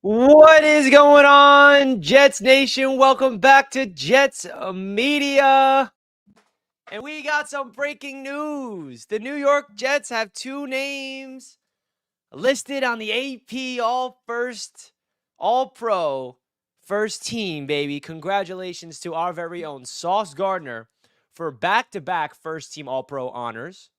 What is going on, Jets Nation? Welcome back to Jets Media. And we got some breaking news. The New York Jets have two names listed on the AP All-Pro first team, baby. Congratulations to our very own Sauce Gardner for back-to-back first-team All-Pro honors.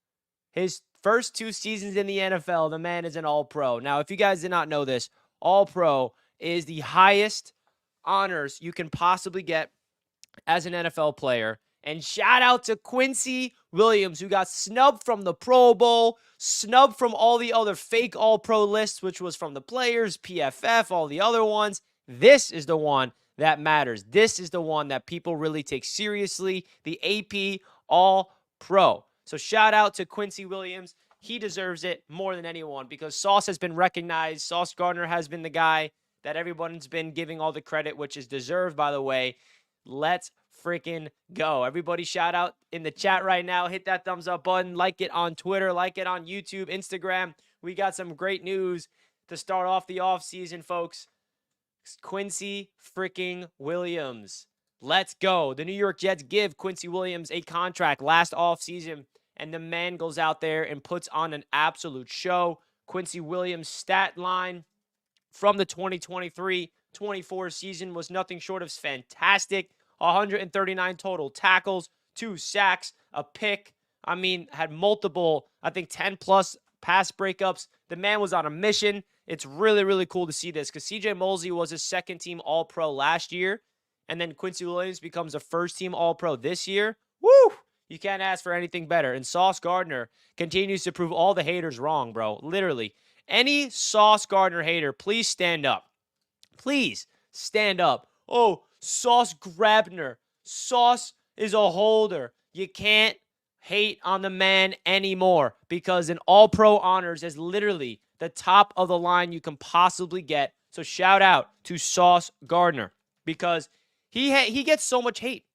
His first two seasons in the NFL, the man is an All-Pro. Now, if you guys did not know this, All-Pro is the highest honors you can possibly get as an NFL player. And shout out to Quincy Williams, who got snubbed from the Pro Bowl, snubbed from all the other fake All-Pro lists, which was from the players, PFF, all the other ones. This is the one that matters. This is the one that people really take seriously, the AP All-Pro. So shout out to Quincy Williams. He deserves it more than anyone because Sauce has been recognized. Sauce Gardner has been the guy that everyone's been giving all the credit, which is deserved, by the way. Let's freaking go. Everybody shout out in the chat right now. Hit that thumbs up button. Like it on Twitter. Like it on YouTube, Instagram. We got some great news to start off the offseason, folks. Quincy freaking Williams. Let's go. The New York Jets give Quincy Williams a contract last offseason, and the man goes out there and puts on an absolute show. Quincy Williams' stat line from the 2023-24 season was nothing short of fantastic. 139 total tackles, 2 sacks, a pick. I mean, had multiple, 10-plus pass breakups. The man was on a mission. It's really, really cool to see this because C.J. Mosley was a second-team All-Pro last year, and then Quincy Williams becomes a first-team All-Pro this year. Woo! You can't ask for anything better. And Sauce Gardner continues to prove all the haters wrong, bro. Literally. Any Sauce Gardner hater, please stand up. Please stand up. Oh, Sauce Grabner. Sauce is a holder. You can't hate on the man anymore because an All-Pro honors is literally the top of the line you can possibly get. So shout out to Sauce Gardner because he gets so much hate.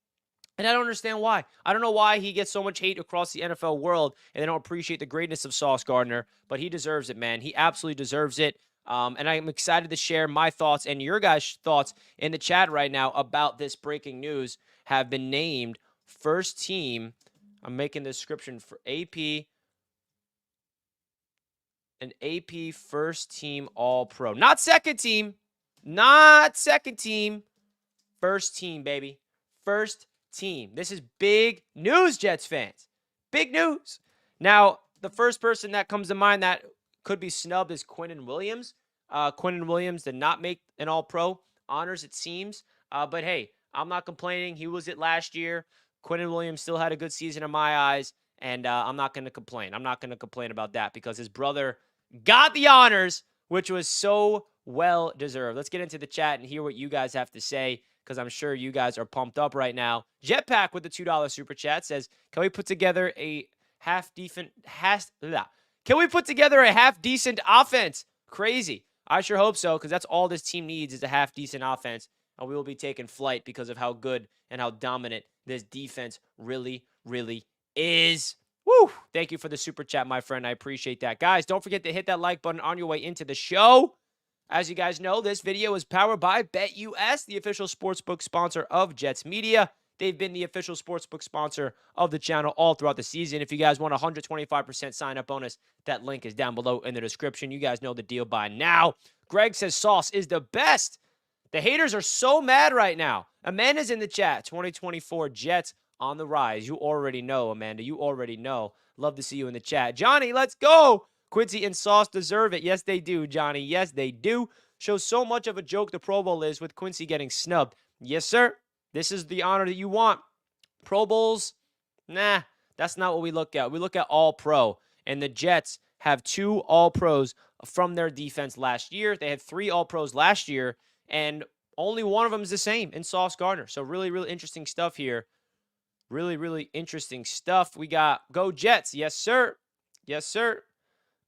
And I don't understand why. I don't know why he gets so much hate across the NFL world and they don't appreciate the greatness of Sauce Gardner, but he deserves it, man. He absolutely deserves it. And I'm excited to share my thoughts and your guys' thoughts in the chat right now about this breaking news. Have been named first team. I'm making the description for AP. An AP first team All-Pro. Not second team. Not second team. First team, baby. First team. This is big news, Jets fans. Big news. Now, the first person that comes to mind that could be snubbed is Quinnen Williams. Quinnen Williams did not make an All-Pro honors, it seems. But hey, I'm not complaining. He was it last year. Quinnen Williams still had a good season in my eyes, and I'm not going to complain. I'm not going to complain about that because his brother got the honors, which was so well deserved. Let's get into the chat and hear what you guys have to say because I'm sure you guys are pumped up right now. Jetpack with the $2 super chat says, "Can we put together a half decent offense?" Crazy. I sure hope so because that's all this team needs is a half decent offense, and we will be taking flight because of how good and how dominant this defense really, really is. Woo! Thank you for the super chat, my friend. I appreciate that. Guys, don't forget to hit that like button on your way into the show. As you guys know, this video is powered by BetUS, the official sportsbook sponsor of Jets Media. They've been the official sportsbook sponsor of the channel all throughout the season. If you guys want a 125% sign-up bonus, that link is down below in the description. You guys know the deal by now. Greg says Sauce is the best. The haters are so mad right now. Amanda's in the chat. 2024 Jets on the rise. You already know, Amanda. You already know. Love to see you in the chat. Johnny, let's go. Quincy and Sauce deserve it. Yes, they do, Johnny. Yes, they do. Shows so much of a joke the Pro Bowl is with Quincy getting snubbed. Yes, sir. This is the honor that you want. Pro Bowls, nah, that's not what we look at. We look at All-Pro, and the Jets have 2 All-Pros from their defense last year. They had 3 All-Pros last year, and only one of them is the same in Sauce Gardner. So really, really interesting stuff here. Really, really interesting stuff. We got Go Jets. Yes, sir. Yes, sir.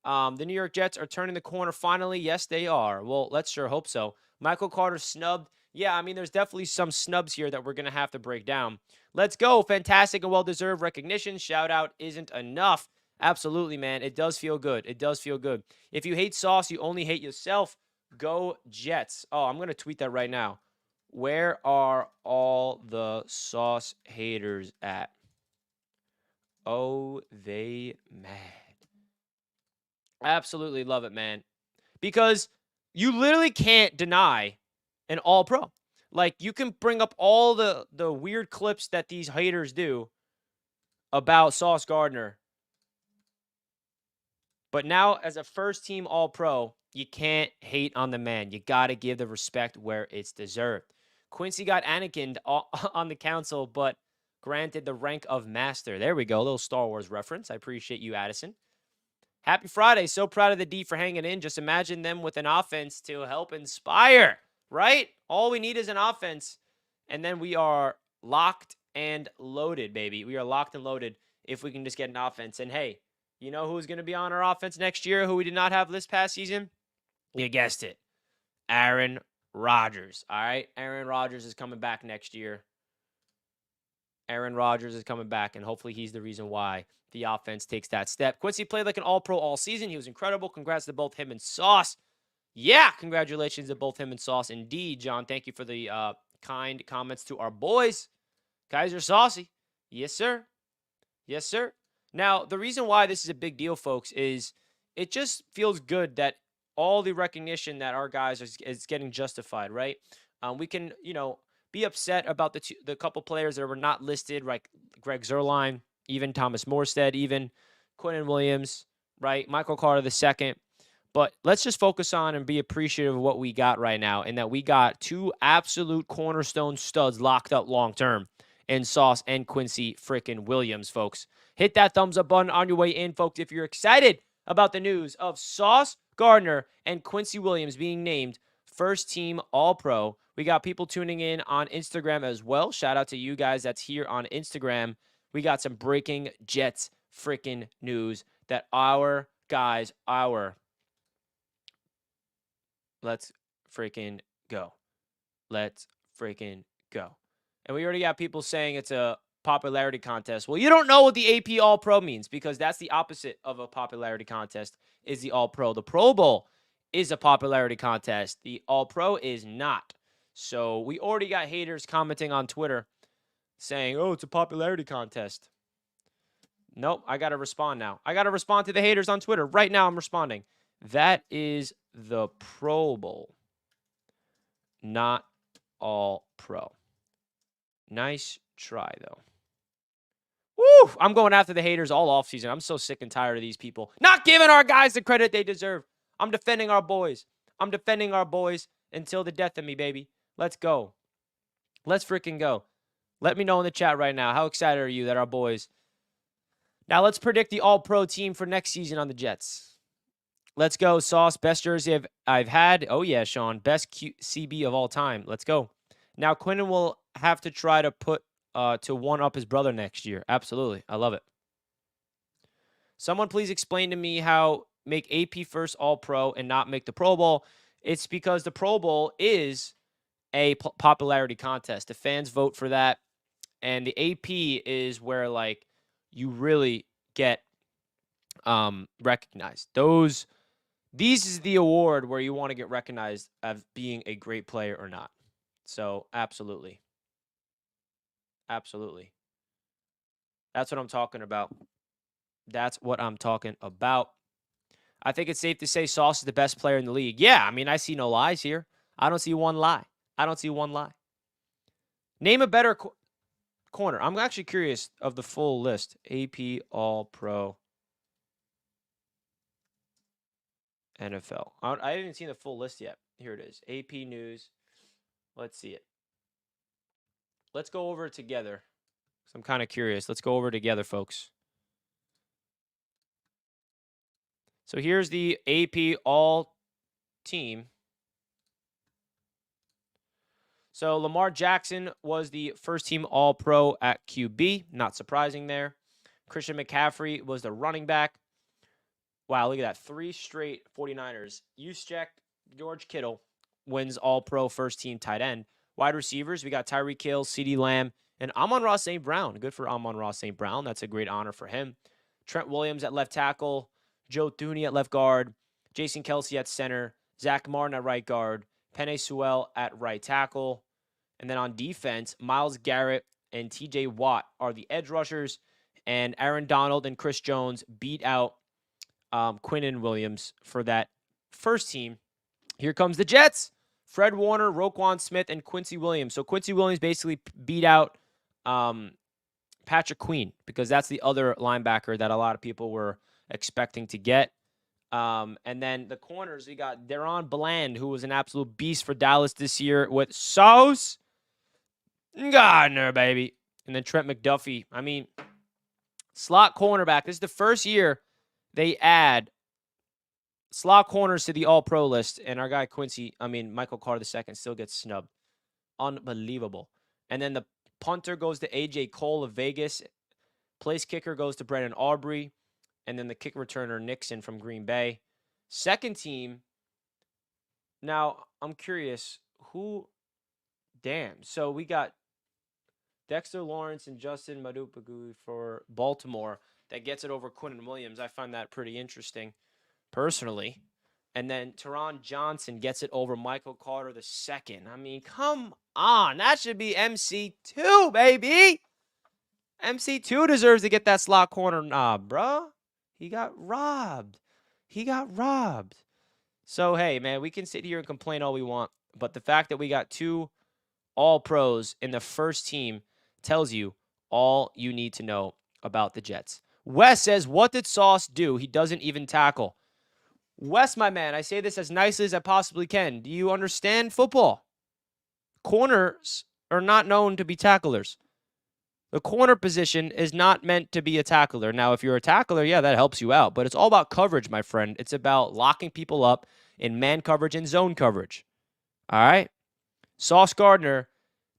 The New York Jets are turning the corner finally. Yes, they are. Well, let's sure hope so. Michael Carter snubbed. Yeah, I mean, there's definitely some snubs here that we're going to have to break down. Let's go. Fantastic and well-deserved recognition. Shout out isn't enough. Absolutely, man. It does feel good. It does feel good. If you hate Sauce, you only hate yourself. Go Jets. Oh, I'm going to tweet that right now. Where are all the Sauce haters at? Oh, they mad. Absolutely love it, man. Because you literally can't deny an All-Pro. Like, you can bring up all the weird clips that these haters do about Sauce Gardner. But now, as a first-team All-Pro, you can't hate on the man. You got to give the respect where it's deserved. Quincy got Anakin'd on the council, but granted the rank of master. There we go. A little Star Wars reference. I appreciate you, Addison. Happy Friday. So proud of the D for hanging in. Just imagine them with an offense to help inspire, right? All we need is an offense, and then we are locked and loaded, baby. We are locked and loaded if we can just get an offense. And, hey, you know who's going to be on our offense next year who we did not have this past season? You guessed it. Aaron Rodgers, all right? Aaron Rodgers is coming back next year. Aaron Rodgers is coming back, and hopefully he's the reason why the offense takes that step. Quincy played like an All-Pro all season. He was incredible. Congrats to both him and Sauce. Yeah, congratulations to both him and Sauce. Indeed, John, thank you for the kind comments to our boys. Guys are saucy. Yes, sir. Yes, sir. Now, the reason why this is a big deal, folks, is it just feels good that all the recognition that our guys is getting justified, right? We can, be upset about the couple players that were not listed, like Greg Zuerlein, even Thomas Morstead, even Quinnen Williams, right? Michael Carter II. But let's just focus on and be appreciative of what we got right now, and that we got 2 absolute cornerstone studs locked up long-term in Sauce and Quincy frickin' Williams, folks. Hit that thumbs up button on your way in, folks, if you're excited about the news of Sauce Gardner and Quincy Williams being named first-team All-Pro. We got people tuning in on Instagram as well. Shout out to you guys that's here on Instagram. We got some breaking Jets freaking news that our guys, let's freaking go. Let's freaking go. And we already got people saying it's a popularity contest. Well, you don't know what the AP All-Pro means, because that's the opposite of a popularity contest, is the All-Pro. The Pro Bowl is a popularity contest. The All-Pro is not. So we already got haters commenting on Twitter saying, oh, it's a popularity contest. Nope, I got to respond now. I got to respond to the haters on Twitter. Right now I'm responding. That is the Pro Bowl, not All-Pro. Nice try, though. Woo! I'm going after the haters all offseason. I'm so sick and tired of these people not giving our guys the credit they deserve. I'm defending our boys. I'm defending our boys until the death of me, baby. Let's go. Let's freaking go. Let me know in the chat right now. How excited are you that our boys... Now let's predict the All-Pro team for next season on the Jets. Let's go, Sauce. Best jersey I've had. Oh, yeah, Sean. Best CB of all time. Let's go. Now, Quinnen will have to try to put to one-up his brother next year. Absolutely. I love it. Someone please explain to me how make AP first All-Pro and not make the Pro Bowl. It's because the Pro Bowl is a popularity contest. The fans vote for that. And the AP is where, like, you really get recognized. These is the award where you want to get recognized of being a great player or not. So, absolutely. Absolutely. That's what I'm talking about. That's what I'm talking about. I think it's safe to say Sauce is the best player in the league. Yeah, I mean, I see no lies here. I don't see one lie. I don't see one lie. Name a better corner. I'm actually curious of the full list. AP All-Pro NFL. I haven't seen the full list yet. Here it is. AP News. Let's see it. Let's go over it together. I'm kind of curious. Let's go over it together, folks. So here's the AP All Team. So Lamar Jackson was the first team All-Pro at QB. Not surprising there. Christian McCaffrey was the running back. Wow, look at that. 3 straight 49ers. Juszczyk, George Kittle wins All-Pro first team tight end. Wide receivers, we got Tyreek Hill, CeeDee Lamb, and Amon-Ra St. Brown. Good for Amon-Ra St. Brown. That's a great honor for him. Trent Williams at left tackle. Joe Thuney at left guard. Jason Kelsey at center. Zach Martin at right guard. Penei Sewell at right tackle. And then on defense, Myles Garrett and TJ Watt are the edge rushers. And Aaron Donald and Chris Jones beat out Quinnen Williams for that first team. Here comes the Jets. Fred Warner, Roquan Smith, and Quincy Williams. So Quincy Williams basically beat out Patrick Queen because that's the other linebacker that a lot of people were expecting to get. And then the corners, we got Deron Bland, who was an absolute beast for Dallas this year with Sauce Gardner, baby. And then Trent McDuffie. I mean, slot cornerback. This is the first year they add slot corners to the All-Pro list, and our guy Michael Carter II still gets snubbed. Unbelievable. And then the punter goes to A.J. Cole of Vegas. Place kicker goes to Brennan Aubrey. And then the kick returner, Nixon from Green Bay. Second team. Now, I'm curious, so we got Dexter Lawrence and Justin Madubugu for Baltimore. That gets it over Quinnen Williams. I find that pretty interesting, personally. And then Teron Johnson gets it over Michael Carter II. I mean, come on. That should be MC2, baby. MC2 deserves to get that slot corner knob, bro. He got robbed. So, hey, man, we can sit here and complain all we want. But the fact that we got 2 All-Pros in the first team tells you all you need to know about the Jets. Wes says, what did Sauce do? He doesn't even tackle. Wes, my man, I say this as nicely as I possibly can. Do you understand football? Corners are not known to be tacklers. The corner position is not meant to be a tackler. Now, if you're a tackler, yeah, that helps you out. But it's all about coverage, my friend. It's about locking people up in man coverage and zone coverage. All right? Sauce Gardner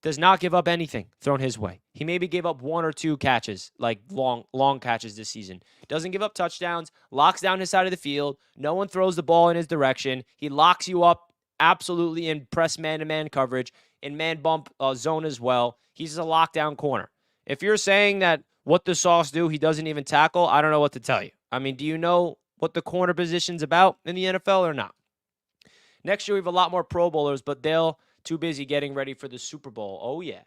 does not give up anything thrown his way. He maybe gave up 1 or 2 catches, like long catches this season. Doesn't give up touchdowns, locks down his side of the field. No one throws the ball in his direction. He locks you up absolutely in press man-to-man coverage, in man bump zone as well. He's a lockdown corner. If you're saying that what does Sauce do, he doesn't even tackle, I don't know what to tell you. I mean, do you know what the corner position's about in the NFL or not? Next year, we have a lot more Pro Bowlers, but they'll too busy getting ready for the Super Bowl. Oh, yeah.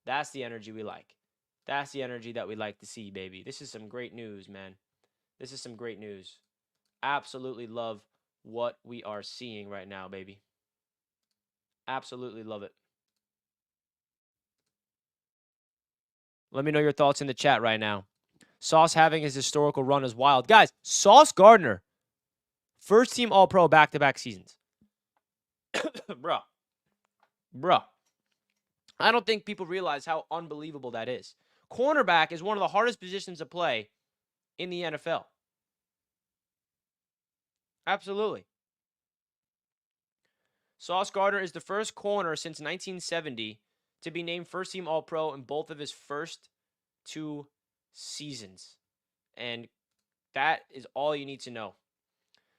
That's the energy we like. That's the energy that we like to see, baby. This is some great news, man. This is some great news. Absolutely love what we are seeing right now, baby. Absolutely love it. Let me know your thoughts in the chat right now. Sauce having his historical run is wild. Guys, Sauce Gardner, first team All-Pro back-to-back seasons. Bruh. I don't think people realize how unbelievable that is. Cornerback is one of the hardest positions to play in the NFL. Absolutely. Sauce Gardner is the first corner since 1970 to be named first-team All-Pro in both of his first 2 seasons. And that is all you need to know.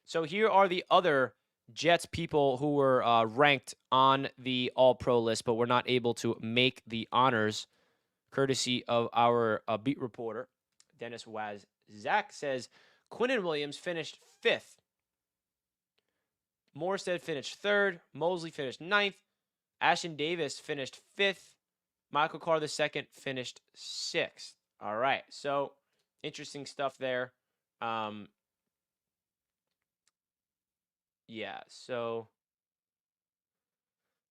So here are the other Jets people who were ranked on the All-Pro list, but were not able to make the honors, courtesy of our beat reporter, Dennis Waz. Zach says, Quinnen Williams finished 5th. Morstead finished 3rd. Mosley finished 9th. Ashton Davis finished 5th. Michael Carr II finished 6th. All right. So interesting stuff there. Yeah. So,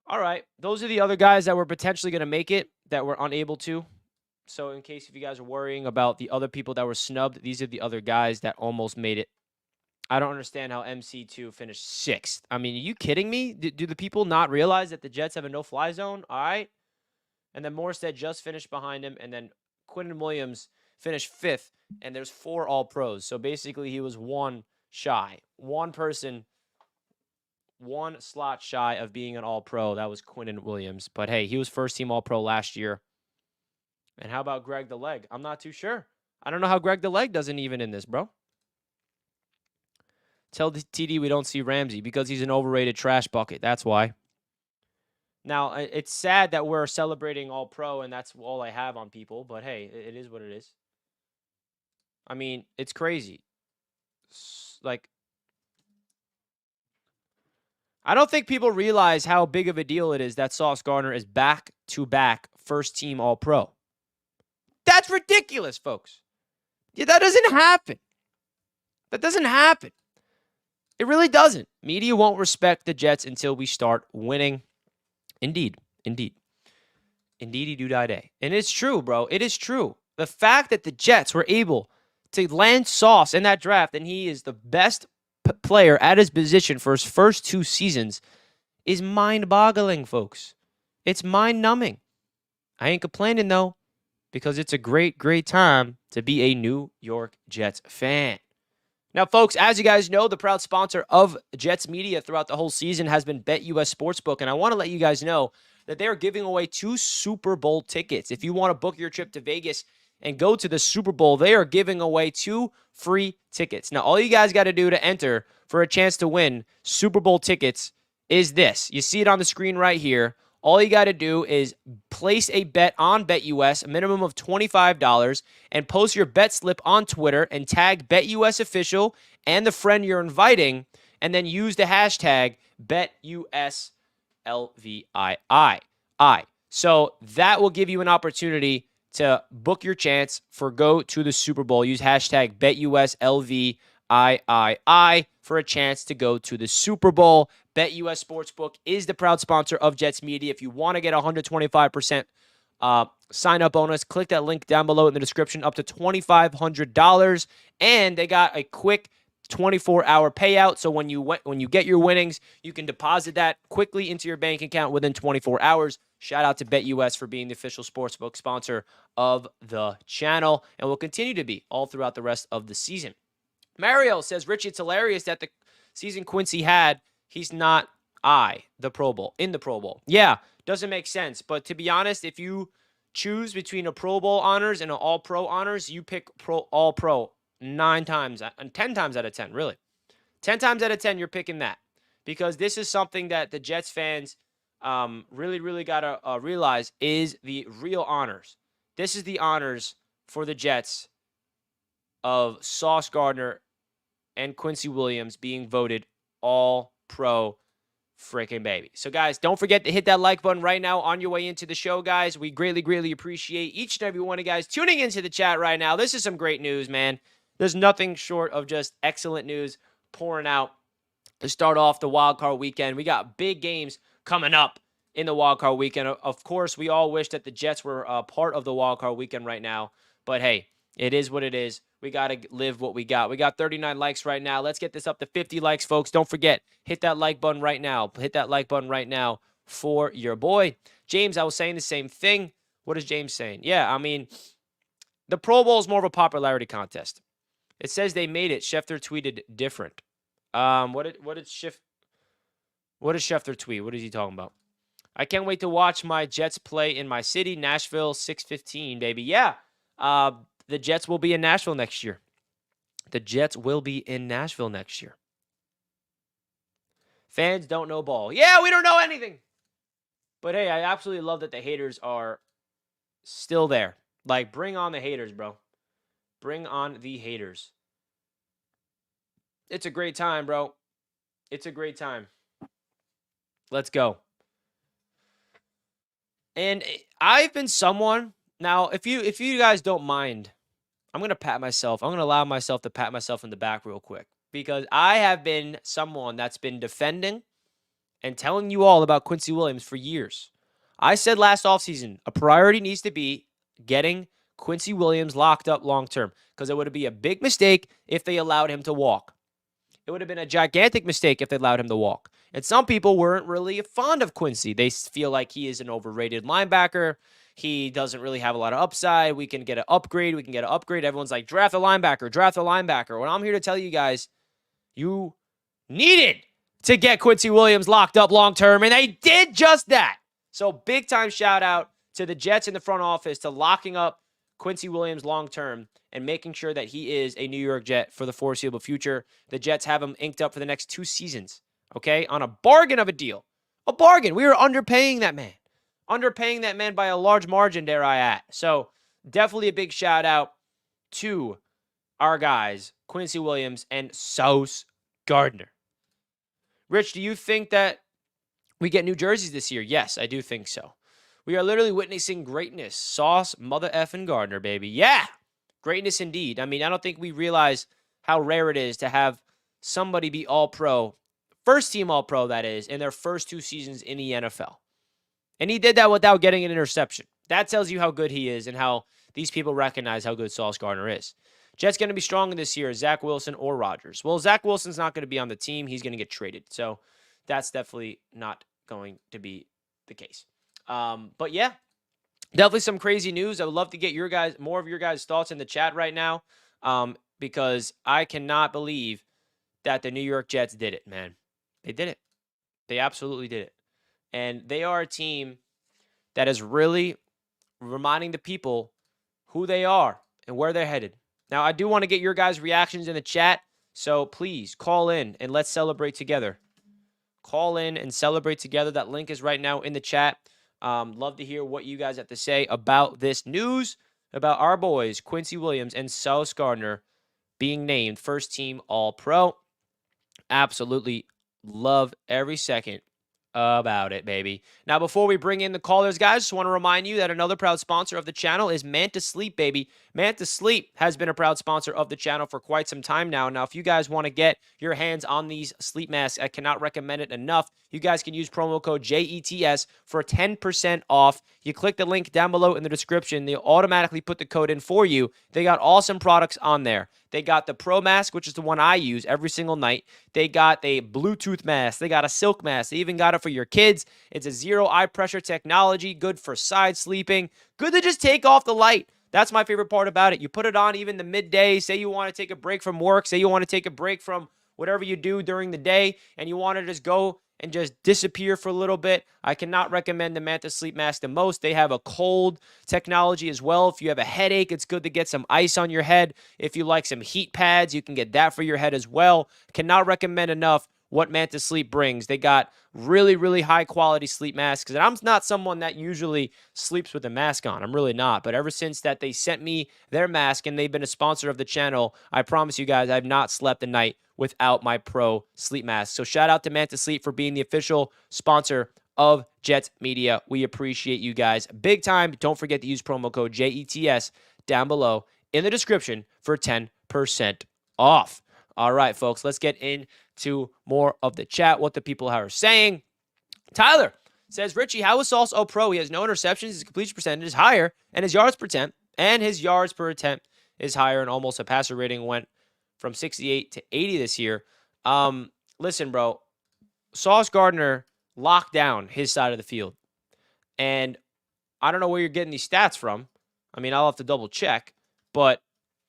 all right. Those are the other guys that were potentially going to make it that were unable to. So, in case if you guys are worrying about the other people that were snubbed, these are the other guys that almost made it. I don't understand how MC2 finished 6th. I mean, are you kidding me? Do the people not realize that the Jets have a no-fly zone? All right. And then Morstead just finished behind him. And then Quinnen Williams finished 5th. And there's 4 All-Pros. So basically, he was one shy. One person, one slot shy of being an All-Pro. That was Quinnen Williams. But hey, he was first-team All-Pro last year. And how about Greg the Leg? I'm not too sure. I don't know how Greg the Leg doesn't even in this, bro. Tell the TD we don't see Ramsey because he's an overrated trash bucket. That's why. Now, it's sad that we're celebrating All-Pro and that's all I have on people. But hey, it is what it is. I mean, it's crazy. Like, I don't think people realize how big of a deal it is that Sauce Gardner is back-to-back first-team All-Pro. That's ridiculous, folks. Yeah, that doesn't happen. That doesn't happen. It really doesn't. Media won't respect the Jets until we start winning. Indeed. Indeedy do die day. And it's true, bro. It is true. The fact that the Jets were able to land Sauce in that draft and he is the best player at his position for his first 2 seasons is mind-boggling, folks. It's mind-numbing. I ain't complaining, though, because it's a great, great time to be a New York Jets fan. Now, folks, as you guys know, the proud sponsor of Jets Media throughout the whole season has been BetUS Sportsbook, and I want to let you guys know that they are giving away 2 Super Bowl tickets. If you want to book your trip to Vegas and go to the Super Bowl, they are giving away 2 free tickets. Now, all you guys got to do to enter for a chance to win Super Bowl tickets is this. You see it on the screen right here. All you got to do is place a bet on BetUS, a minimum of $25, and post your bet slip on Twitter and tag BetUS official and the friend you're inviting, and then use the hashtag BetUSLVII. So that will give you an opportunity to book your chance for go to the Super Bowl. Use hashtag BetUSLVII for a chance to go to the Super Bowl. BetUS Sportsbook is the proud sponsor of Jets Media. If you want to get 125% sign-up bonus, click that link down below in the description, up to $2,500. And they got a quick 24-hour payout. So when you get your winnings, you can deposit that quickly into your bank account within 24 hours. Shout out to BetUS for being the official sportsbook sponsor of the channel and will continue to be all throughout the rest of the season. Mario says, Richie, it's hilarious that the season Quincy had, he's not in the Pro Bowl. Yeah, doesn't make sense. But to be honest, if you choose between a Pro Bowl honors and an All-Pro honors, you pick All-Pro 9 times, and 10 times out of 10, really. 10 times out of 10, you're picking that. Because this is something that the Jets fans really, really got to realize is the real honors. This is the honors for the Jets of Sauce Gardner and Quincy Williams being voted All-Pro freaking baby. So, guys, don't forget to hit that like button right now on your way into the show, guys. We greatly, greatly appreciate each and every one of you guys tuning into the chat right now. This is some great news, man. There's nothing short of just excellent news pouring out to start off the Wild Card weekend. We got big games coming up in the Wild Card weekend. Of course, we all wish that the Jets were part of the Wild Card weekend right now. But, hey, it is what it is. We got to live what we got. We got 39 likes right now. Let's get this up to 50 likes, folks. Don't forget, hit that like button right now. Hit that like button right now for your boy. James, I was saying the same thing. What is James saying? Yeah, I mean, the Pro Bowl is more of a popularity contest. It says they made it. Schefter tweeted different. What did Schefter tweet? What is he talking about? I can't wait to watch my Jets play in my city, Nashville, 6:15, baby. Yeah. The Jets will be in Nashville next year. Fans don't know ball. Yeah, we don't know anything. But hey, I absolutely love that the haters are still there. Like, bring on the haters, bro. Bring on the haters. It's a great time, bro. It's a great time. Let's go. And I've been someone now. If you guys don't mind, I'm gonna pat myself. I'm gonna allow myself to pat myself in the back real quick because I have been someone that's been defending and telling you all about Quincy Williams for years. I said last offseason a priority needs to be getting Quincy Williams locked up long term because it would be a big mistake if they allowed him to walk. It would have been a gigantic mistake if they allowed him to walk. And some people weren't really fond of Quincy. They feel like he is an overrated linebacker. He doesn't really have a lot of upside. We can get an upgrade. We can get an upgrade. Everyone's like, draft a linebacker, draft a linebacker. Well, I'm here to tell you guys, you needed to get Quincy Williams locked up long term, and they did just that. So big time shout out to the Jets in the front office to locking up Quincy Williams long term and making sure that he is a New York Jet for the foreseeable future. The Jets have him inked up for the next 2 seasons, okay, on a bargain of a deal. A bargain. We were underpaying that man. Underpaying that man by a large margin, dare I add. So definitely a big shout out to our guys, Quincy Williams and Sauce Gardner. Rich, do you think that we get new jerseys this year? Yes, I do think so. We are literally witnessing greatness. Sauce mother effing Gardner, baby. Yeah, greatness indeed. I mean, I don't think we realize how rare it is to have somebody be all-pro, first team all-pro, that is, in their first 2 seasons in the NFL. And he did that without getting an interception. That tells you how good he is and how these people recognize how good Sauce Gardner is. Jets going to be strong this year, Zach Wilson or Rodgers. Well, Zach Wilson's not going to be on the team. He's going to get traded. So that's definitely not going to be the case. But yeah, definitely some crazy news. I would love to get more of your guys' thoughts in the chat right now, because I cannot believe that the New York Jets did it, man. They did it. They absolutely did it. And they are a team that is really reminding the people who they are and where they're headed. Now, I do want to get your guys' reactions in the chat, so please call in and let's celebrate together. Call in and celebrate together. That link is right now in the chat. Love to hear what you guys have to say about this news, about our boys, Quincy Williams and Sauce Gardner, being named first team All-Pro. Absolutely love every second about it, baby. Now, before we bring in the callers, guys, just want to remind you that another proud sponsor of the channel is Manta Sleep, baby. Manta Sleep has been a proud sponsor of the channel for quite some time now. Now, if you guys want to get your hands on these sleep masks, I cannot recommend it enough. You guys can use promo code JETS for 10% off. You click the link down below in the description. They'll automatically put the code in for you. They got awesome products on there. They got the Pro Mask, which is the one I use every single night. They got a Bluetooth mask. They got a silk mask. They even got it for your kids. It's a zero eye pressure technology, good for side sleeping, good to just take off the light. That's my favorite part about it. You put it on even the midday. Say you want to take a break from work. Say you want to take a break from whatever you do during the day, and you want to just go and just disappear for a little bit. I cannot recommend the Manta Sleep Mask the most. They have a cold technology as well. If you have a headache, it's good to get some ice on your head. If you like some heat pads, you can get that for your head as well. Cannot recommend enough what Manta Sleep brings. They got really, really high quality sleep masks. And I'm not someone that usually sleeps with a mask on. I'm really not. But ever since that they sent me their mask and they've been a sponsor of the channel, I promise you guys, I've not slept a night without my Pro sleep mask. So shout out to Manta Sleep for being the official sponsor of Jets Media. We appreciate you guys big time. Don't forget to use promo code JETS down below in the description for 10% off. All right, folks, let's get into more of the chat, what the people are saying. Tyler says, Richie, how is Sauce All-Pro? He has no interceptions. His completion percentage is higher, and his yards per attempt is higher, and almost a passer rating went from 68 to 80 this year. Listen, bro, Sauce Gardner locked down his side of the field, and I don't know where you're getting these stats from. I mean, I'll have to double check, but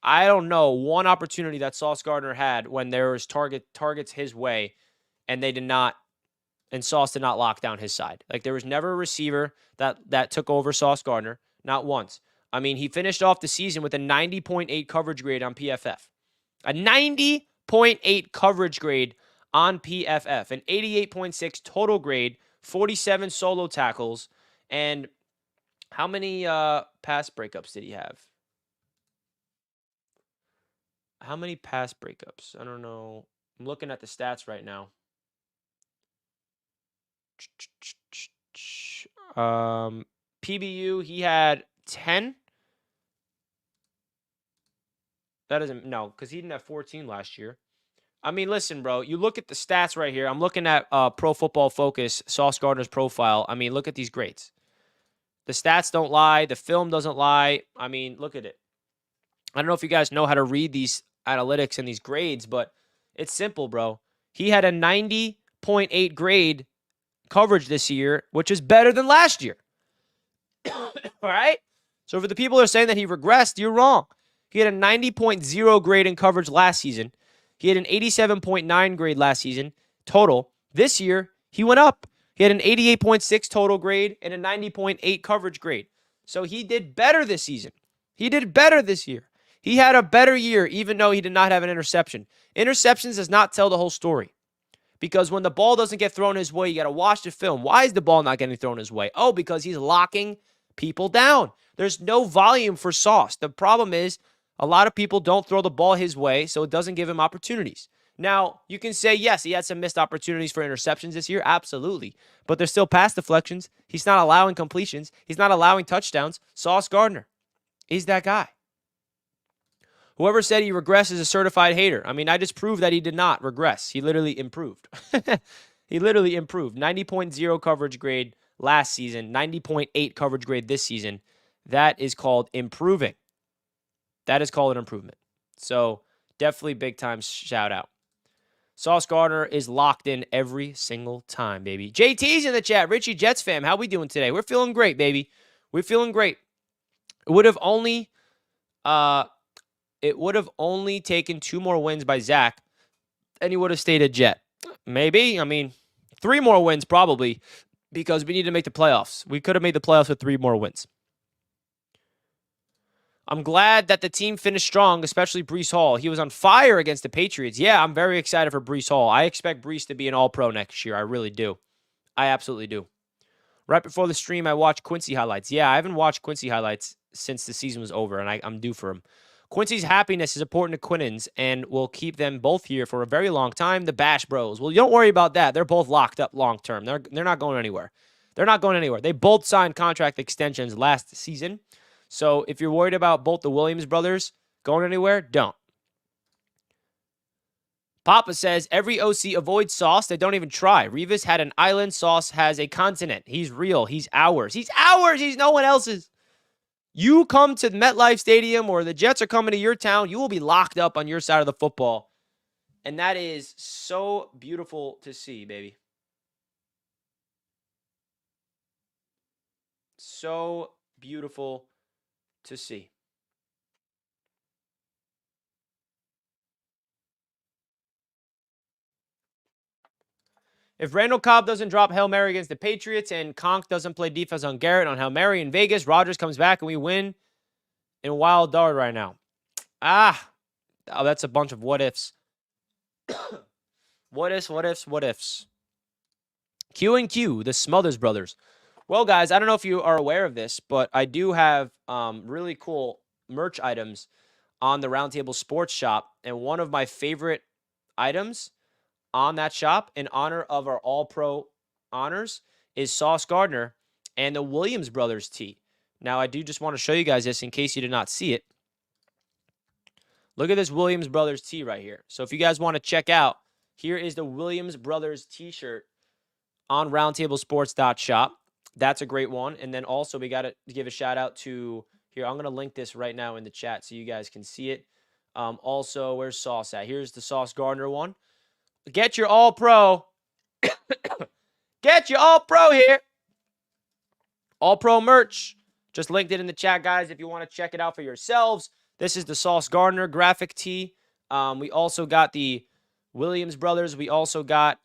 I don't know one opportunity that Sauce Gardner had when there was targets his way, and Sauce did not lock down his side. Like, there was never a receiver that took over Sauce Gardner, not once. I mean, he finished off the season with a 90.8 coverage grade on PFF. A 90.8 coverage grade on PFF, an 88.6 total grade, 47 solo tackles, and how many pass breakups did he have? How many pass breakups? I don't know. I'm looking at the stats right now. PBU, he had 10. That doesn't, no, because he didn't have 14 last year. I mean, listen, bro, you look at the stats right here. I'm looking at Pro Football Focus, Sauce Gardner's profile. I mean, look at these grades. The stats don't lie. The film doesn't lie. I mean, look at it. I don't know if you guys know how to read these analytics and these grades, but it's simple, bro. He had a 90.8 grade coverage this year, which is better than last year. All right? So for the people that are saying that he regressed, you're wrong. He had a 90.0 grade in coverage last season. He had an 87.9 grade last season total. This year, he went up. He had an 88.6 total grade and a 90.8 coverage grade. So he did better this season. He did better this year. He had a better year, even though he did not have an interception. Interceptions does not tell the whole story. Because when the ball doesn't get thrown his way, you got to watch the film. Why is the ball not getting thrown his way? Oh, because he's locking people down. There's no volume for Sauce. The problem is a lot of people don't throw the ball his way, so it doesn't give him opportunities. Now, you can say, yes, he had some missed opportunities for interceptions this year. Absolutely. But there's still pass deflections. He's not allowing completions. He's not allowing touchdowns. Sauce Gardner is that guy. Whoever said he regressed is a certified hater. I mean, I just proved that he did not regress. He literally improved. He literally improved. 90.0 coverage grade last season, 90.8 coverage grade this season. That is called improving. That is called an improvement. So definitely big time shout out. Sauce Gardner is locked in every single time, baby. JT's in the chat. Richie Jets fam, how we doing today? We're feeling great, baby. We're feeling great. It would have only taken 2 more wins by Zach, and he would have stayed a Jet. Maybe. I mean, 3 more wins probably, because we need to make the playoffs. We could have made the playoffs with 3 more wins. I'm glad that the team finished strong, especially Breece Hall. He was on fire against the Patriots. Yeah, I'm very excited for Breece Hall. I expect Breece to be an all-pro next year. I really do. I absolutely do. Right before the stream, I watched Quincy highlights. Yeah, I haven't watched Quincy highlights since the season was over, and I'm due for him. Quincy's happiness is important to Quinnen's and will keep them both here for a very long time. The Bash Bros. Well, you don't worry about that. They're both locked up long term. They're not going anywhere. They're not going anywhere. They both signed contract extensions last season. So if you're worried about both the Williams brothers going anywhere, don't. Papa says, every OC avoids Sauce. They don't even try. Revis had an island. Sauce has a continent. He's real. He's ours. He's ours. He's no one else's. You come to MetLife Stadium or the Jets are coming to your town, you will be locked up on your side of the football. And that is so beautiful to see, baby. So beautiful to see. If Randall Cobb doesn't drop Hail Mary against the Patriots and Conk doesn't play defense on Garrett on Hail Mary in Vegas, Rodgers comes back and we win in Wild Dart right now. Oh, that's a bunch of what ifs. What ifs. Q and Q, the Smothers Brothers. Well, guys, I don't know if you are aware of this, but I do have really cool merch items on the Roundtable Sports Shop. And one of my favorite items on that shop, in honor of our All-Pro honors, is Sauce Gardner and the Williams Brothers tee. Now, I do just want to show you guys this in case you did not see it. Look at this Williams Brothers tee right here. So if you guys want to check out, here is the Williams Brothers t-shirt on roundtablesports.shop. That's a great one. And then also we got to give a shout out to, here, I'm going to link this right now in the chat so you guys can see it. Also, where's Sauce at? Here's the Sauce Gardner one. Get your All-Pro. Get your All-Pro here. All-Pro merch. Just linked it in the chat, guys, if you want to check it out for yourselves. This is the Sauce Gardner graphic tee. We also got the Williams brothers. We also got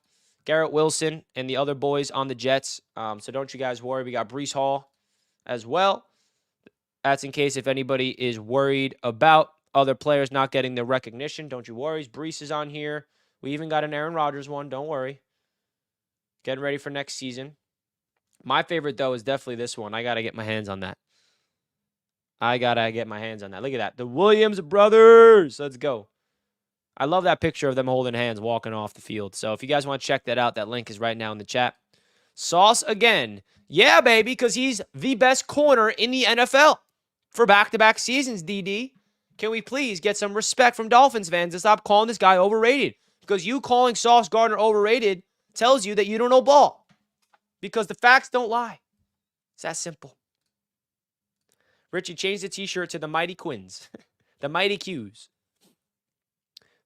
Garrett Wilson and the other boys on the Jets. So don't you guys worry. We got Breece Hall as well. That's in case if anybody is worried about other players not getting the recognition. Don't you worry. Breece is on here. We even got an Aaron Rodgers one. Don't worry. Getting ready for next season. My favorite, though, is definitely this one. I got to get my hands on that. Look at that. The Williams brothers. Let's go. I love that picture of them holding hands walking off the field. So if you guys want to check that out, that link is right now in the chat. Sauce again. Yeah, baby, because he's the best corner in the NFL for back-to-back seasons, DD. Can we please get some respect from Dolphins fans and stop calling this guy overrated? Because you calling Sauce Gardner overrated tells you that you don't know ball. Because the facts don't lie. It's that simple. Richie, change the t-shirt to the Mighty Quins. The Mighty Qs.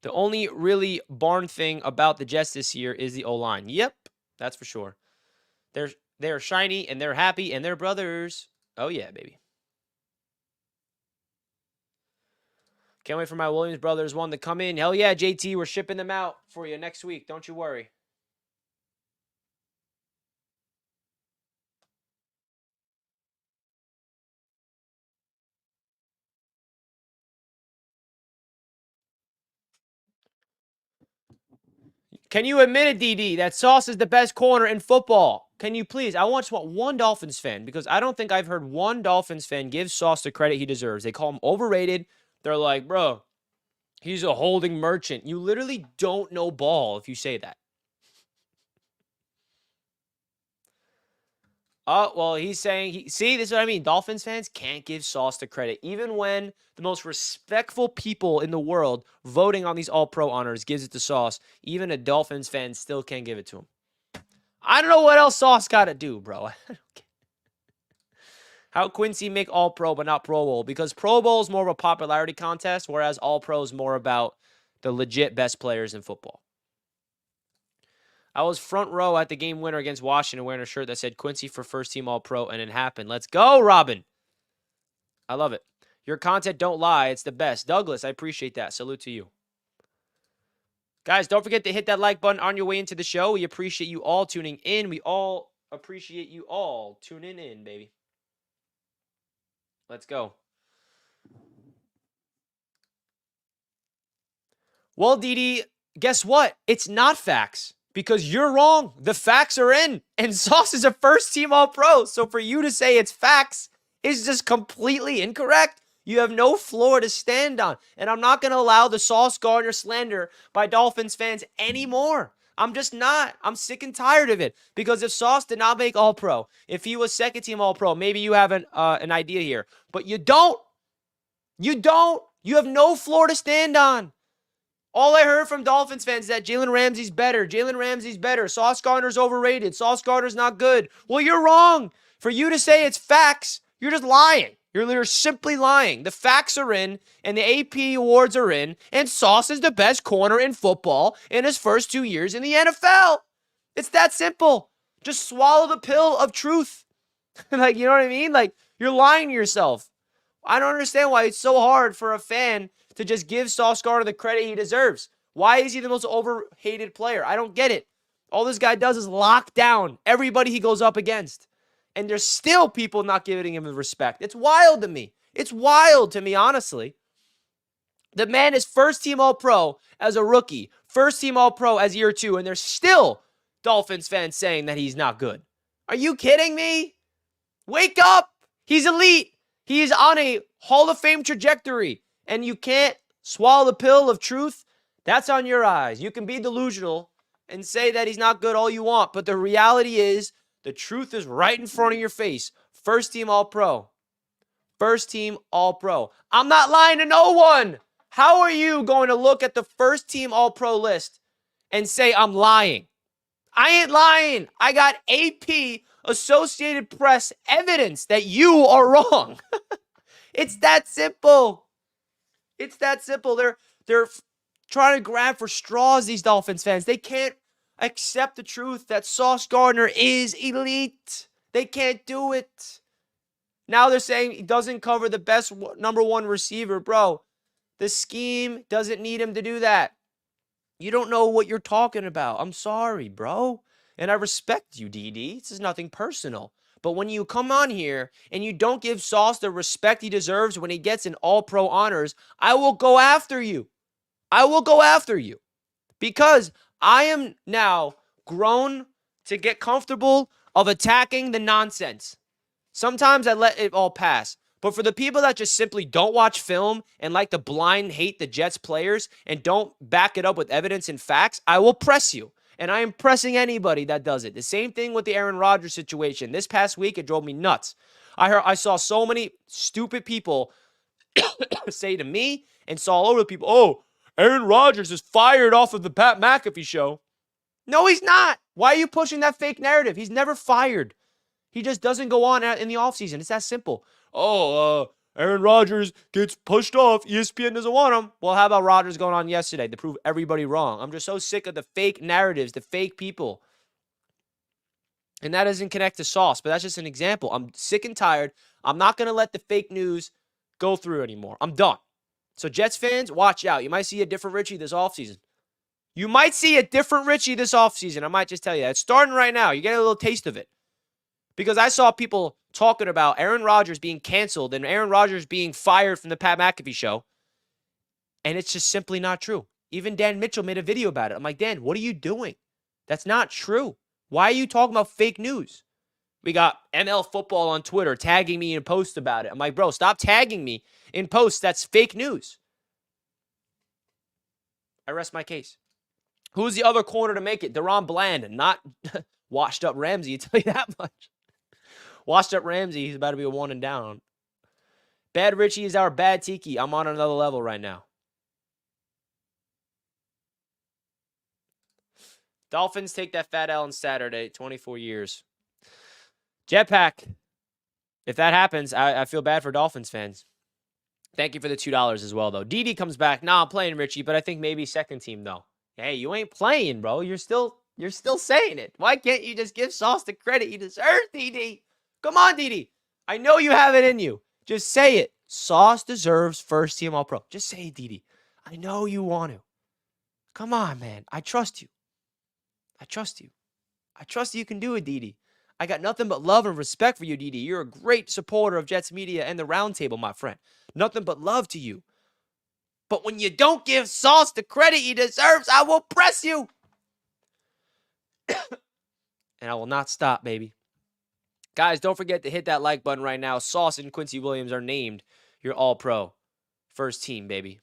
The only really barn thing about the Jets this year is the O-line. Yep, that's for sure. They're shiny, and they're happy, and they're brothers. Oh, yeah, baby. Can't wait for my Williams Brothers one to come in. Hell yeah, JT, we're shipping them out for you next week. Don't you worry. Can you admit it, DD, that Sauce is the best corner in football? Can you please? I just want one Dolphins fan, because I don't think I've heard one Dolphins fan give Sauce the credit he deserves. They call him overrated. They're like, bro, he's a holding merchant. You literally don't know ball if you say that. Oh, well, he's saying, see, this is what I mean. Dolphins fans can't give Sauce the credit. Even when the most respectful people in the world voting on these All-Pro honors gives it to Sauce, even a Dolphins fan still can't give it to him. I don't know what else Sauce got to do, bro. How Quincy make All-Pro but not Pro Bowl? Because Pro Bowl is more of a popularity contest, whereas All-Pro is more about the legit best players in football. I was front row at the game winner against Washington wearing a shirt that said Quincy for first team All-Pro, and it happened. Let's go, Robin. I love it. Your content don't lie. It's the best. Douglas, I appreciate that. Salute to you. Guys, don't forget to hit that like button on your way into the show. We appreciate you all tuning in. We all appreciate you all tuning in, baby. Let's go. Well, Didi, guess what? It's not facts. Because you're wrong. The facts are in. And Sauce is a first-team All-Pro. So for you to say it's facts is just completely incorrect. You have no floor to stand on. And I'm not going to allow the Sauce Gardner slander by Dolphins fans anymore. I'm just not. I'm sick and tired of it. Because if Sauce did not make All-Pro, if he was second-team All-Pro, maybe you have an idea here. But you don't. You don't. You have no floor to stand on. All I heard from Dolphins fans is that Jalen Ramsey's better. Jalen Ramsey's better. Sauce Gardner's overrated. Sauce Gardner's not good. Well, you're wrong. For you to say it's facts, you're just lying. You're simply lying. The facts are in, and the AP awards are in, and Sauce is the best corner in football in his first 2 years in the NFL. It's that simple. Just swallow the pill of truth. Like, you know what I mean? Like, you're lying to yourself. I don't understand why it's so hard for a fan to just give Sauce Gardner the credit he deserves. Why is he the most overhated player? I don't get it. All this guy does is lock down everybody he goes up against. And there's still people not giving him the respect. It's wild to me. It's wild to me, honestly. The man is first-team All-Pro as a rookie. First-team All-Pro as year 2. And there's still Dolphins fans saying that he's not good. Are you kidding me? Wake up! He's elite. He is on a Hall of Fame trajectory. And you can't swallow the pill of truth. That's on your eyes. You can be delusional and say that he's not good all you want. But the reality is, the truth is right in front of your face. First team All-Pro. First team All-Pro. I'm not lying to no one. How are you going to look at the first team All-Pro list and say I'm lying? I ain't lying. I got AP, Associated Press, evidence that you are wrong. It's that simple. It's that simple. They're trying to grab for straws, these Dolphins fans. They can't accept the truth that Sauce Gardner is elite. They can't do it. Now they're saying he doesn't cover the best number 1 receiver. Bro, the scheme doesn't need him to do that. You don't know what you're talking about. I'm sorry, bro. And I respect you, DD. This is nothing personal. But when you come on here and you don't give Sauce the respect he deserves when he gets an All-Pro honors, I will go after you. I will go after you. Because I am now grown to get comfortable of attacking the nonsense. Sometimes I let it all pass. But for the people that just simply don't watch film and like to blind hate the Jets players and don't back it up with evidence and facts, I will press you. And I am pressing anybody that does it. The same thing with the Aaron Rodgers situation. This past week, it drove me nuts. I saw so many stupid people say to me and saw all over the people, oh, Aaron Rodgers is fired off of the Pat McAfee show. No, he's not. Why are you pushing that fake narrative? He's never fired. He just doesn't go on in the offseason. It's that simple. Oh, Aaron Rodgers gets pushed off. ESPN doesn't want him. Well, how about Rodgers going on yesterday to prove everybody wrong? I'm just so sick of the fake narratives, the fake people. And that doesn't connect to Sauce, but that's just an example. I'm sick and tired. I'm not going to let the fake news go through anymore. I'm done. So Jets fans, watch out. You might see a different Richie this offseason. You might see a different Richie this offseason. I might just tell you that. It's starting right now. You get a little taste of it. Because I saw people talking about Aaron Rodgers being canceled and Aaron Rodgers being fired from the Pat McAfee show. And it's just simply not true. Even Dan Mitchell made a video about it. I'm like, Dan, what are you doing? That's not true. Why are you talking about fake news? We got ML Football on Twitter tagging me in posts about it. I'm like, bro, stop tagging me in posts. That's fake news. I rest my case. Who's the other corner to make it? Deron Bland, not washed up Ramsey, I'll tell you that much. Washed up Ramsey, he's about to be a one and down. Bad Richie is our bad Tiki. I'm on another level right now. Dolphins take that fat L on Saturday, 24 years. Jetpack. If that happens, I feel bad for Dolphins fans. Thank you for the $2 as well, though. Didi comes back. Nah, I'm playing Richie, but I think maybe second team, though. Hey, you ain't playing, bro. You're still saying it. Why can't you just give Sauce the credit he deserves, Didi? Come on, Didi. I know you have it in you. Just say it. Sauce deserves first team All-Pro. Just say it, Didi. I know you want to. Come on, man. I trust you. I trust you. I trust you can do it, Didi. I got nothing but love and respect for you, Didi. You're a great supporter of Jets Media and the Roundtable, my friend. Nothing but love to you. But when you don't give Sauce the credit he deserves, I will press you. And I will not stop, baby. Guys, don't forget to hit that like button right now. Sauce and Quincy Williams are named your All-Pro. First team, baby.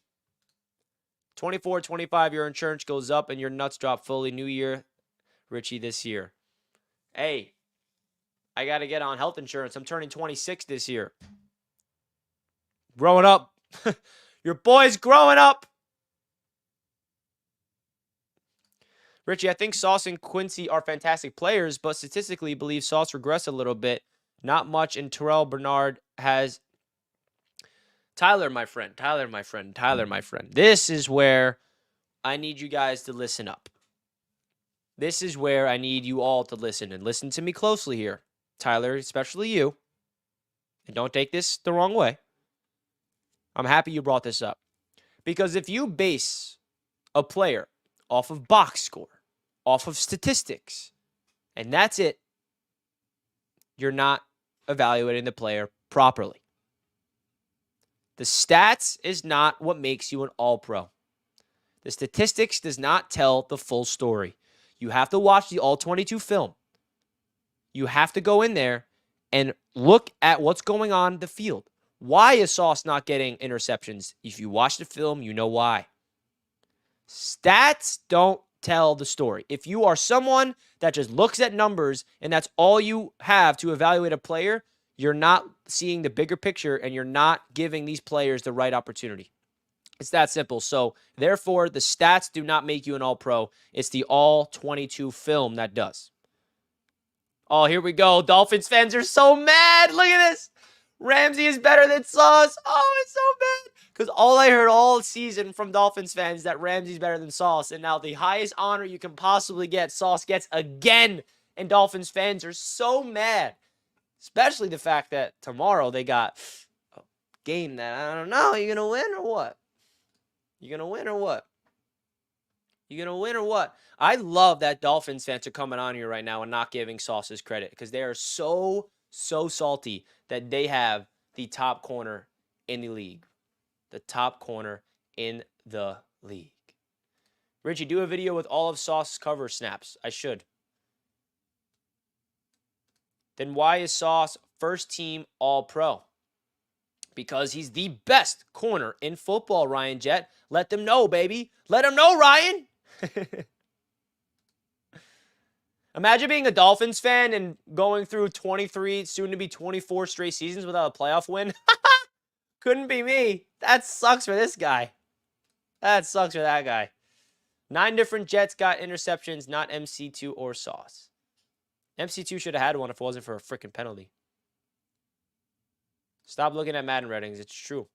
24-25, your insurance goes up and your nuts drop fully. New year, Richie, this year. Hey, I got to get on health insurance. I'm turning 26 this year. Growing up. Your boy's growing up. Richie, I think Sauce and Quincy are fantastic players, but statistically believe Sauce regressed a little bit. Not much, and Terrell Bernard has... Tyler, my friend. This is where I need you guys to listen up. This is where I need you all to listen, and listen to me closely here. Tyler, especially you. And don't take this the wrong way. I'm happy you brought this up. Because if you base a player off of box score, off of statistics, and that's it, you're not evaluating the player properly. The stats is not what makes you an All-Pro. The statistics does not tell the full story. You have to watch the All-22 film. You have to go in there and look at what's going on in the field. Why is Sauce not getting interceptions? If you watch the film, you know why. Stats don't tell the story. If you are someone that just looks at numbers and that's all you have to evaluate a player, you're not seeing the bigger picture and you're not giving these players the right opportunity. It's that simple. So, therefore, the stats do not make you an All-Pro. It's the All-22 film that does. Oh, here we go. Dolphins fans are so mad. Look at this. Ramsey is better than Sauce. Oh, it's so bad. Because all I heard all season from Dolphins fans is that Ramsey's better than Sauce. And now the highest honor you can possibly get, Sauce gets again. And Dolphins fans are so mad. Especially the fact that tomorrow they got a game that, I don't know, you going to win or what? You going to win or what? You going to win or what? I love that Dolphins fans are coming on here right now and not giving Sauce his credit. Because they are so salty that they have the top corner in the league. The top corner in the league. Richie, do a video with all of Sauce's cover snaps. I should. Then why is Sauce first team All-Pro? Because he's the best corner in football, Ryan Jett. Let them know, baby. Let them know, Ryan. Imagine being a Dolphins fan and going through 23, soon to be 24 straight seasons without a playoff win. Couldn't be me. That sucks for this guy. That sucks for that guy. 9 different Jets got interceptions, not MC2 or Sauce. MC2 should have had one if it wasn't for a freaking penalty. Stop looking at Madden ratings. It's true.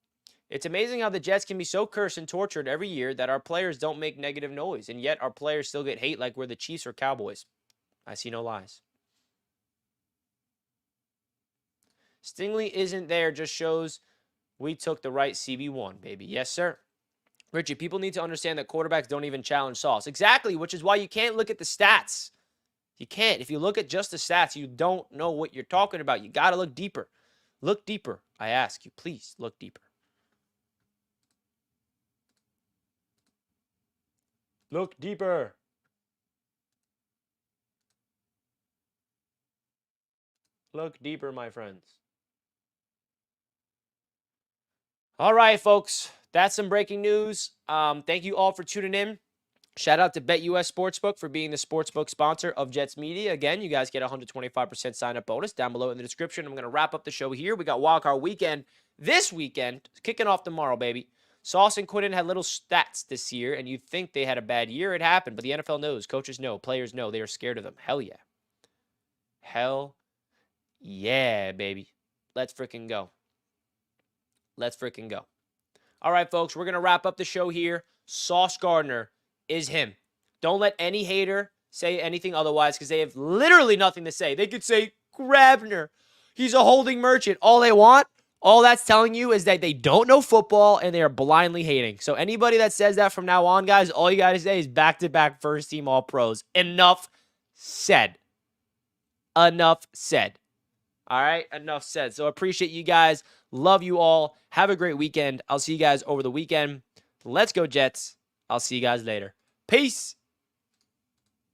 It's amazing how the Jets can be so cursed and tortured every year that our players don't make negative noise, and yet our players still get hate like we're the Chiefs or Cowboys. I see no lies. Stingley isn't there, just shows we took the right CB1, baby. Yes, sir. Richie, people need to understand that quarterbacks don't even challenge Sauce. Exactly, which is why you can't look at the stats. You can't. If you look at just the stats, you don't know what you're talking about. You got to look deeper. Look deeper. I ask you, please look deeper. Look deeper. Look deeper, my friends. All right, folks. That's some breaking news. Thank you all for tuning in. Shout out to BetUS Sportsbook for being the sportsbook sponsor of Jets Media. Again, you guys get a 125% sign-up bonus down below in the description. I'm going to wrap up the show here. We got Wildcard Weekend this weekend, kicking off tomorrow, baby. Sauce and Quinnen had little stats this year, and you'd think they had a bad year. It happened, but the NFL knows. Coaches know. Players know. They are scared of them. Hell yeah. Hell yeah, baby. Let's freaking go. Let's freaking go. All right, folks, we're going to wrap up the show here. Sauce Gardner is him. Don't let any hater say anything otherwise because they have literally nothing to say. They could say, Grabner, he's a holding merchant. All they want, all that's telling you is that they don't know football and they are blindly hating. So anybody that says that from now on, guys, all you got to say is back-to-back first-team All-Pros. Enough said. Enough said. All right, enough said. So appreciate you guys. Love you all. Have a great weekend. I'll see you guys over the weekend. Let's go, Jets. I'll see you guys later. Peace.